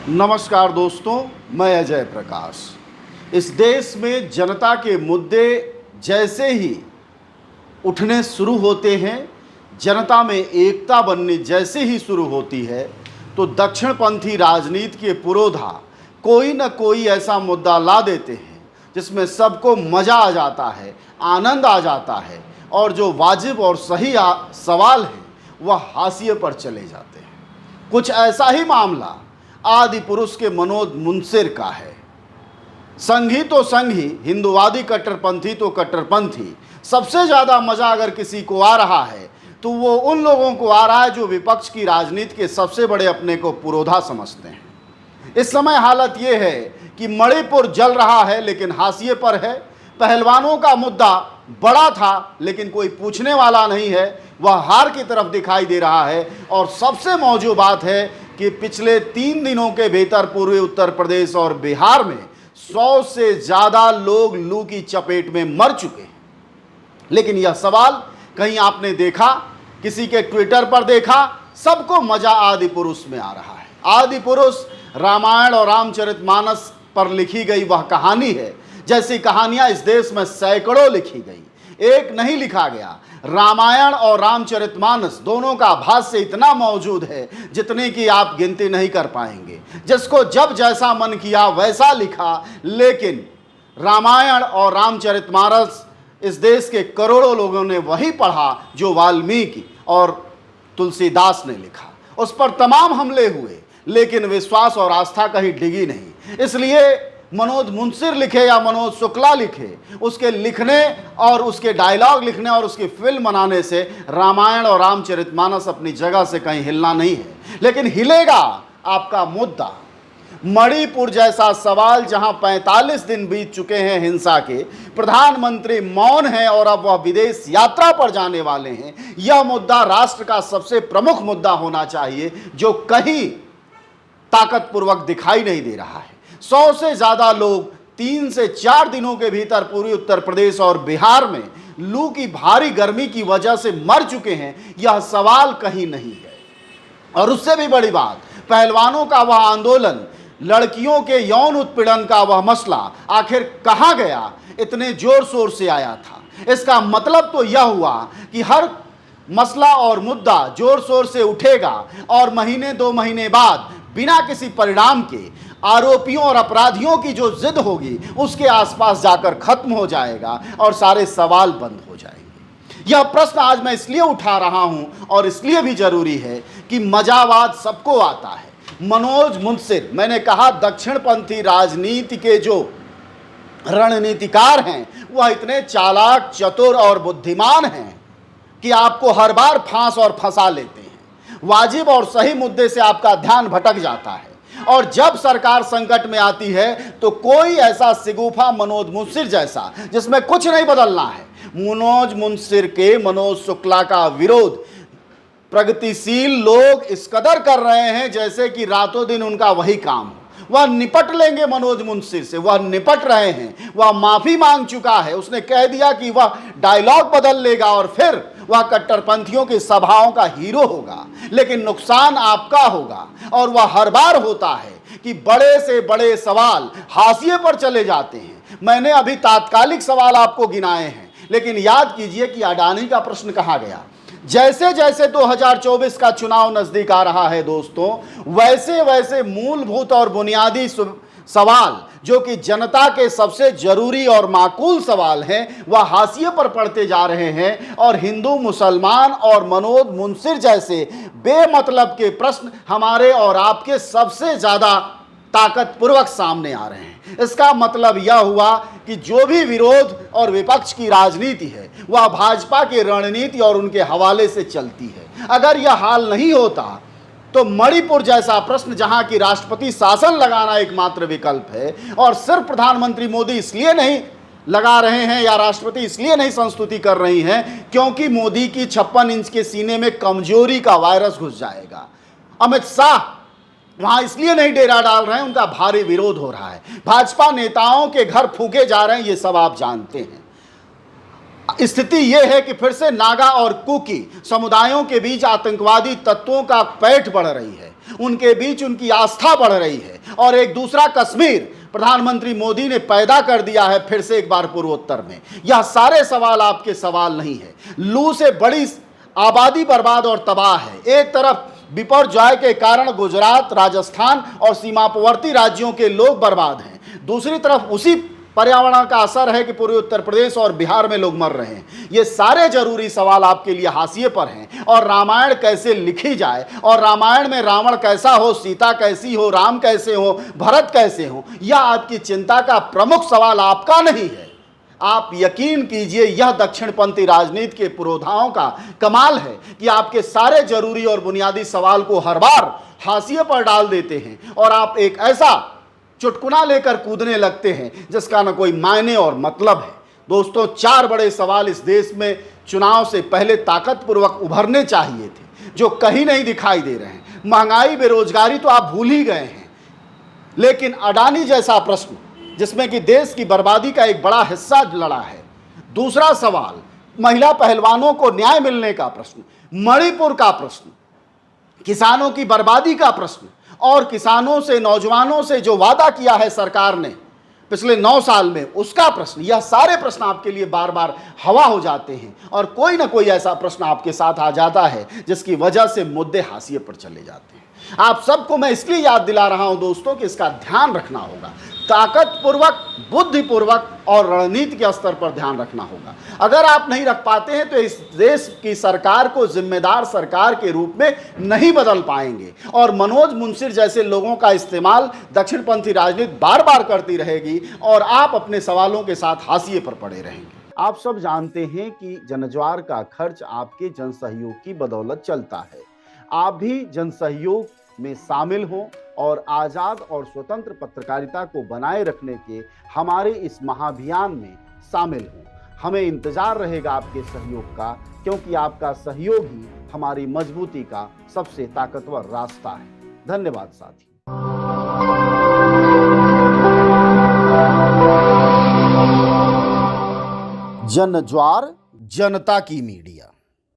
नमस्कार दोस्तों, मैं अजय प्रकाश। इस देश में जनता के मुद्दे जैसे ही उठने शुरू होते हैं, जनता में एकता बनने जैसे ही शुरू होती है, तो दक्षिणपंथी राजनीति के पुरोधा कोई न कोई ऐसा मुद्दा ला देते हैं जिसमें सबको मज़ा आ जाता है, आनंद आ जाता है, और जो वाजिब और सही सवाल है वह हाशिए पर चले जाते हैं। कुछ ऐसा ही मामला आदि पुरुष के मनोज मुंसिर का है। संघी तो संघी, हिंदुवादी कट्टरपंथी तो कट्टरपंथी, सबसे ज़्यादा मज़ा अगर किसी को आ रहा है तो वो उन लोगों को आ रहा है जो विपक्ष की राजनीति के सबसे बड़े अपने को पुरोधा समझते हैं। इस समय हालत ये है कि मणिपुर जल रहा है लेकिन हाशिए पर है। पहलवानों का मुद्दा बड़ा था लेकिन कोई पूछने वाला नहीं है, वह हार की तरफ दिखाई दे रहा है। और सबसे मौजूद बात है कि पिछले 3 दिनों के भीतर पूर्वी उत्तर प्रदेश और बिहार में 100 से ज़्यादा लोग लू की चपेट में मर चुके हैं। लेकिन यह सवाल कहीं आपने देखा, किसी के ट्विटर पर देखा, सबको मजा आदि पुरुष में आ रहा है। आदि पुरुष रामायण और रामचरितमानस पर लिखी गई वह कहानी है जैसी कहानियां इस देश में सैकड़ों लिखी गई, एक नहीं लिखा गया। रामायण और रामचरितमानस दोनों का भाष्य इतना मौजूद है जितने की आप गिनती नहीं कर पाएंगे। जिसको जब जैसा मन किया वैसा लिखा, लेकिन रामायण और रामचरितमानस इस देश के करोड़ों लोगों ने वही पढ़ा जो वाल्मीकि और तुलसीदास ने लिखा। उस पर तमाम हमले हुए लेकिन विश्वास और आस्था कहीं डिगी नहीं। इसलिए मनोज मुंसिर लिखे या मनोज शुक्ला लिखे, उसके लिखने और उसके डायलॉग लिखने और उसकी फिल्म बनाने से रामायण और रामचरितमानस अपनी जगह से कहीं हिलना नहीं है। लेकिन हिलेगा आपका मुद्दा। मणिपुर जैसा सवाल जहां 45 दिन बीत चुके हैं हिंसा के, प्रधानमंत्री मौन है और अब वह विदेश यात्रा पर जाने वाले हैं। यह मुद्दा राष्ट्र का सबसे प्रमुख मुद्दा होना चाहिए जो कहीं ताकतपूर्वक दिखाई नहीं दे रहा है। 100 से ज़्यादा लोग 3 से 4 दिनों के भीतर पूर्वी उत्तर प्रदेश और बिहार में लू की भारी गर्मी की वजह से मर चुके हैं। यह सवाल कहीं नहीं है। और उससे भी बड़ी बात, पहलवानों का वह आंदोलन, लड़कियों के यौन उत्पीड़न का वह मसला आखिर कहाँ गया? इतने जोर शोर से आया था। इसका मतलब तो यह हुआ कि हर मसला और मुद्दा जोर शोर से उठेगा और महीने 2 महीने बाद बिना किसी परिणाम के आरोपियों और अपराधियों की जो जिद होगी उसके आसपास जाकर खत्म हो जाएगा और सारे सवाल बंद हो जाएंगे। यह प्रश्न आज मैं इसलिए उठा रहा हूं और इसलिए भी जरूरी है कि मजावाद सबको आता है। मनोज मुंसिर, मैंने कहा दक्षिणपंथी राजनीति के जो रणनीतिकार हैं वह इतने चालाक, चतुर और बुद्धिमान हैं कि आपको हर बार फांस और फंसा लेते हैं। वाजिब और सही मुद्दे से आपका ध्यान भटक जाता है और जब सरकार संकट में आती है तो कोई ऐसा सिगुफा मनोज मुंसिर जैसा जिसमें कुछ नहीं बदलना है। मनोज मुंसिर के मनोज शुक्ला का विरोध प्रगतिशील लोग इस कदर कर रहे हैं जैसे कि रातों दिन उनका वही काम हो। वह निपट लेंगे मनोज मुंसिर से, वह निपट रहे हैं। वह माफी मांग चुका है, उसने कह दिया कि वह डायलॉग बदल लेगा और फिर वह कट्टरपंथियों की सभाओं का हीरो होगा। लेकिन नुकसान आपका होगा और वह हर बार होता है कि बड़े से बड़े सवाल हाशिए पर चले जाते हैं। मैंने अभी तात्कालिक सवाल आपको गिनाए हैं, लेकिन याद कीजिए कि अडानी का प्रश्न कहाँ गया। जैसे जैसे 2024 का चुनाव नजदीक आ रहा है दोस्तों, वैसे वैसे मूलभूत और बुनियादी सवाल जो कि जनता के सबसे जरूरी और माकूल सवाल हैं वह हाशिए पर पड़ते जा रहे हैं। और हिंदू, मुसलमान और मनोज मुंसिर जैसे बेमतलब के प्रश्न हमारे और आपके सबसे ज़्यादा ताकतपूर्वक सामने आ रहे हैं। इसका मतलब यह हुआ कि जो भी विरोध और विपक्ष की राजनीति है वह भाजपा की रणनीति और उनके हवाले से चलती है। अगर यह हाल नहीं होता तो मणिपुर जैसा प्रश्न जहां की राष्ट्रपति शासन लगाना एकमात्र विकल्प है और सिर्फ प्रधानमंत्री मोदी इसलिए नहीं लगा रहे हैं या राष्ट्रपति इसलिए नहीं संस्तुति कर रही हैं क्योंकि मोदी की 56 इंच के सीने में कमजोरी का वायरस घुस जाएगा। अमित शाह वहां इसलिए नहीं डेरा डाल रहे हैं, उनका भारी विरोध हो रहा है। भाजपा नेताओं के घर फूके जा रहे हैं, ये सब आप जानते हैं। स्थिति यह है कि फिर से नागा और कुकी समुदायों के बीच आतंकवादी तत्वों का पैठ बढ़ रही है। उनके बीच उनकी आस्था बढ़ रही है। और एक दूसरा कश्मीर प्रधानमंत्री मोदी ने पैदा कर दिया है फिर से एक बार पूर्वोत्तर में। यह सारे सवाल आपके सवाल नहीं है। लू से बड़ी आबादी बर्बाद और तबाह है। एक तरफ बिपरजॉय के कारण गुजरात, राजस्थान और सीमावर्ती राज्यों के लोग बर्बाद हैं, दूसरी तरफ उसी पर्यावरण का असर है कि पूर्वी उत्तर प्रदेश और बिहार में लोग मर रहे हैं। ये सारे जरूरी सवाल आपके लिए हाशिए पर हैं। और रामायण कैसे लिखी जाए, और रामायण में रावण कैसा हो, सीता कैसी हो, राम कैसे हो, भरत कैसे हो, यह आपकी चिंता का प्रमुख सवाल आपका नहीं है। आप यकीन कीजिए, यह दक्षिणपंथी राजनीति के पुरोधाओं का कमाल है कि आपके सारे जरूरी और बुनियादी सवाल को हर बार हाशिए पर डाल देते हैं और आप एक ऐसा चुटकुला लेकर कूदने लगते हैं जिसका न कोई मायने और मतलब है। दोस्तों, 4 बड़े सवाल इस देश में चुनाव से पहले ताकतपूर्वक उभरने चाहिए थे, जो कहीं नहीं दिखाई दे रहे हैं। महंगाई, बेरोजगारी तो आप भूल ही गए हैं, लेकिन अडानी जैसा प्रश्न जिसमें कि देश की बर्बादी का एक बड़ा हिस्सा लड़ा है। दूसरा सवाल, महिला पहलवानों को न्याय मिलने का प्रश्न, मणिपुर का प्रश्न, किसानों की बर्बादी का प्रश्न, और किसानों से, नौजवानों से जो वादा किया है सरकार ने पिछले 9 साल में, उसका प्रश्न। यह सारे प्रश्न आपके लिए बार बार हवा हो जाते हैं और कोई ना कोई ऐसा प्रश्न आपके साथ आ जाता है जिसकी वजह से मुद्दे हाशिए पर चले जाते हैं। आप सबको मैं इसलिए याद दिला रहा हूं दोस्तों कि इसका ध्यान रखना होगा, ताकतपूर्वक, बुद्धिपूर्वक और रणनीति के स्तर पर ध्यान रखना होगा। अगर आप नहीं रख पाते हैं तो इस देश की सरकार को जिम्मेदार सरकार के रूप में नहीं बदल पाएंगे और मनोज मुंशिर जैसे लोगों का इस्तेमाल दक्षिणपंथी राजनीति बार बार करती रहेगी और आप अपने सवालों के साथ हाशिए पर पड़े रहेंगे। आप सब जानते हैं कि जनज्वार का खर्च आपके जनसहयोग की बदौलत चलता है। आप भी जनसहयोग में शामिल हों और आज़ाद और स्वतंत्र पत्रकारिता को बनाए रखने के हमारे इस महाअभियान में शामिल हों। हमें इंतजार रहेगा आपके सहयोग का, क्योंकि आपका सहयोग ही हमारी मजबूती का सबसे ताकतवर रास्ता है। धन्यवाद साथी। जनज्वार, जनता की मीडिया।